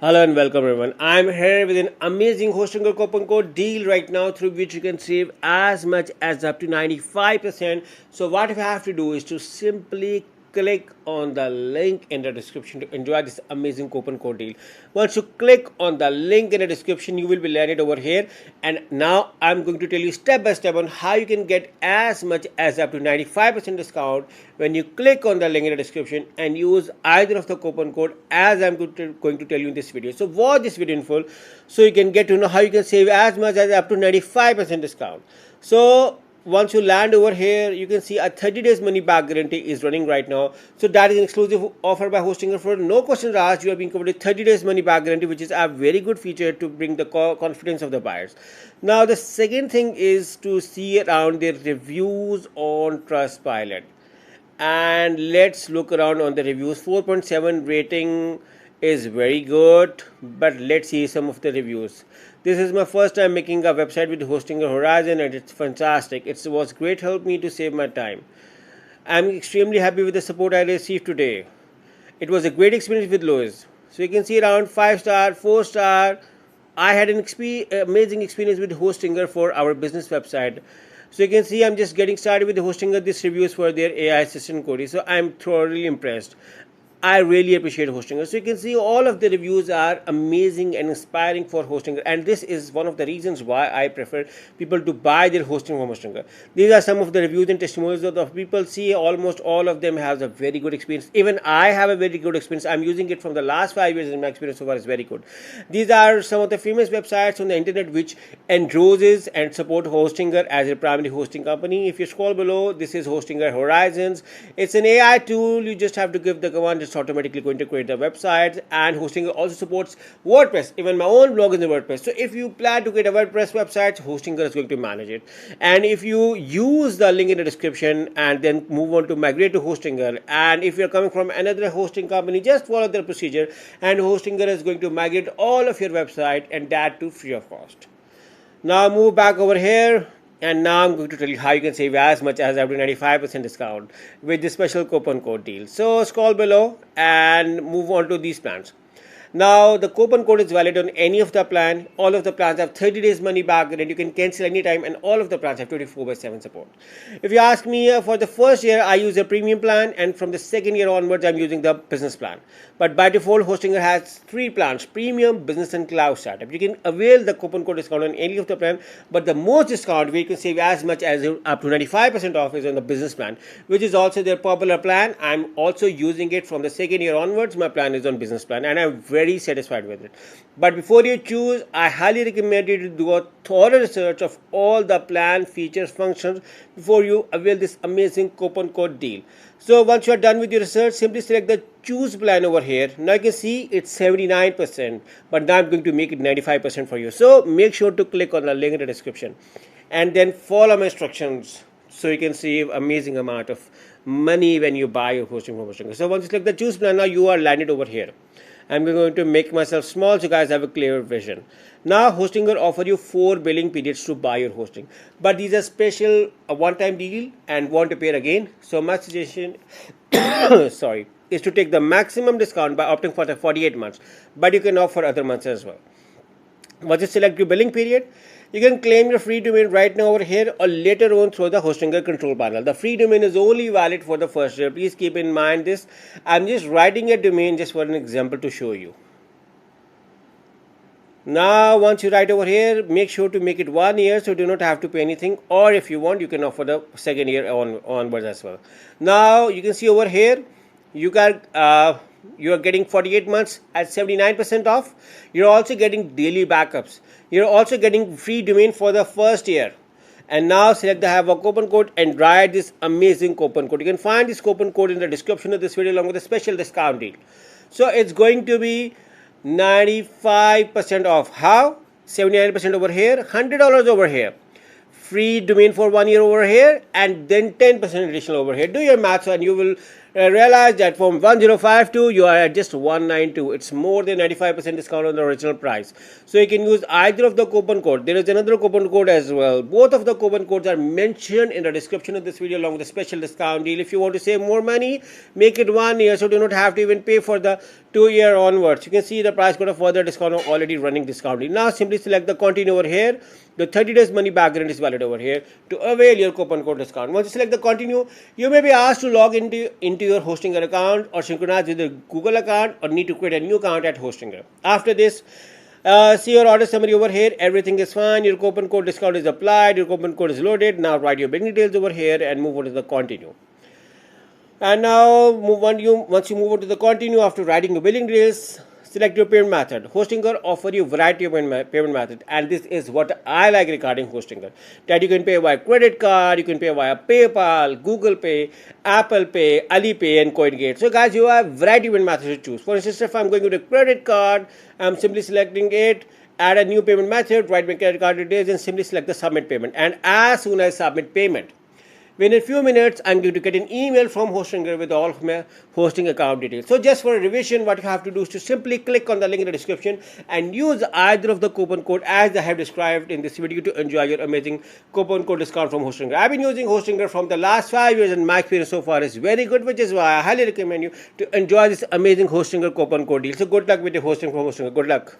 Hello and welcome everyone. I'm here with an amazing hosting or coupon code deal right now through which you can save as much as up to 95%. So what you have to do is to simply click on the link in the description to enjoy this amazing coupon code deal. Once you click on the link in the description, you will be landed over here, and now I'm going to tell you step by step on how you can get as much as up to 95% discount when you click on the link in the description and use either of the coupon code as I'm going to tell you in this video. So watch this video in full so you can get to know how you can save as much as up to 95% discount. So once you land over here, you can see a 30 days money back guarantee is running right now. So that is an exclusive offer by Hostinger. For no questions asked, you are being covered with 30 days money back guarantee, which is a very good feature to bring the confidence of the buyers. Now the second thing is to see around the reviews on Trustpilot, and let's look around on the reviews. 4.7 rating is very good, but let's see some of the reviews. This is my first time making a website with Hosting Horizon, and it's fantastic. It was great help me to save my time. I'm extremely happy with the support I received today. It was a great experience with Lois. So you can see around 5-star, 4-star. I had an amazing experience with Hostinger for our business website. So you can see I'm just getting started with the Hostinger. This reviews for their AI assistant code. So I'm thoroughly impressed. I really appreciate Hostinger. So you can see all of the reviews are amazing and inspiring for Hostinger, and this is one of the reasons why I prefer people to buy their hosting from Hostinger. These are some of the reviews and testimonials of the people. See, almost all of them have a very good experience. Even I have a very good experience. I'm using it from the last 5 years, and my experience so far is very good. These are some of the famous websites on the internet which endorses and support Hostinger as a primary hosting company. If you scroll below, this is Hostinger Horizons. It's an AI tool. You just have to give the command, it's automatically going to create the websites, and Hostinger also supports WordPress. Even my own blog is in WordPress. So if you plan to create a WordPress website, Hostinger is going to manage it. And if you use the link in the description and then move on to migrate to Hostinger, and if you're coming from another hosting company, just follow the procedure, and Hostinger is going to migrate all of your website, and that too free of cost. Now move back over here, and now I'm going to tell you how you can save as much as up to 95% discount with this special coupon code deal. So scroll below and move on to these plans. Now the coupon code is valid on any of the plan. All of the plans have 30 days money back, and you can cancel anytime, and all of the plans have 24/7 support. If you ask me, for the first year I use a premium plan, and from the second year onwards I'm using the business plan. But by default Hostinger has 3 plans: premium, business and cloud startup. You can avail the coupon code discount on any of the plan, but the most discount where you can save as much as up to 95% off is on the business plan, which is also their popular plan. I'm also using it from the second year onwards. My plan is on business plan, and I'm very satisfied with it. But before you choose, I highly recommend you to do a thorough research of all the plan features, functions before you avail this amazing coupon code deal. So once you are done with your research, simply select the choose plan over here. Now you can see it's 79%, but now I'm going to make it 95% for you. So make sure to click on the link in the description and then follow my instructions so you can save amazing amount of money when you buy your hosting from Hostinger. So once you select the choose plan, now you are landed over here. I'm going to make myself small so you guys have a clear vision. Now Hostinger offer you 4 billing periods to buy your hosting, but these are special a one-time deal and won't appear again. So my suggestion sorry, is to take the maximum discount by opting for the 48 months, but you can opt for other months as well. Once you select your billing period, you can claim your free domain right now over here or later on through the Hostinger control panel. The free domain is only valid for the first year. Please keep in mind this. I'm just writing a domain just for an example to show you. Now once you write over here, make sure to make it 1 year so you do not have to pay anything, or if you want you can offer the second year onwards as well. Now you can see over here you are getting 48 months at 79% off. You're also getting daily backups. You're also getting free domain for the first year. And now select the have a coupon code and write this amazing coupon code. You can find this coupon code in the description of this video along with a special discount deal. So it's going to be 95% off. How? 79% over here, $100 over here. Free domain for 1 year over here, and then 10% additional over here. Do your maths and you will realize that from 1052 you are at just 192. It's more than 95% discount on the original price. So you can use either of the coupon code. There is another coupon code as well. Both of the coupon codes are mentioned in the description of this video along with a special discount deal. If you want to save more money, make it 1 year so do not have to even pay for the 2 year onwards. You can see the price got a further discount or already running discounting. Now simply select the continue over here. The 30 days money back guarantee is valid over here to avail your coupon code discount. Once you select the continue, you may be asked to log into your Hostinger account or synchronize with the Google account or need to create a new account at Hostinger. After this, see your order summary over here. Everything is fine. Your coupon code discount is applied. Your coupon code is loaded. Now write your billing details over here and move on to the continue. And now once you move on to the continue after writing your billing details, select your payment method. Hostinger offer you variety of payment method, and this is what I like regarding Hostinger. That you can pay via credit card, you can pay via PayPal, Google Pay, Apple Pay, Alipay, and CoinGate. So guys, you have variety of payment methods to choose. For instance, if I'm going with a credit card, I'm simply selecting it, add a new payment method, write my credit card details, and simply select the submit payment. And as soon as I submit payment, within a few minutes, I'm going to get an email from Hostinger with all of my hosting account details. So just for a revision, what you have to do is to simply click on the link in the description and use either of the coupon code as I have described in this video to enjoy your amazing coupon code discount from Hostinger. I've been using Hostinger from the last 5 years and my experience so far is very good, which is why I highly recommend you to enjoy this amazing Hostinger coupon code deal. So good luck with your hosting from Hostinger. Good luck.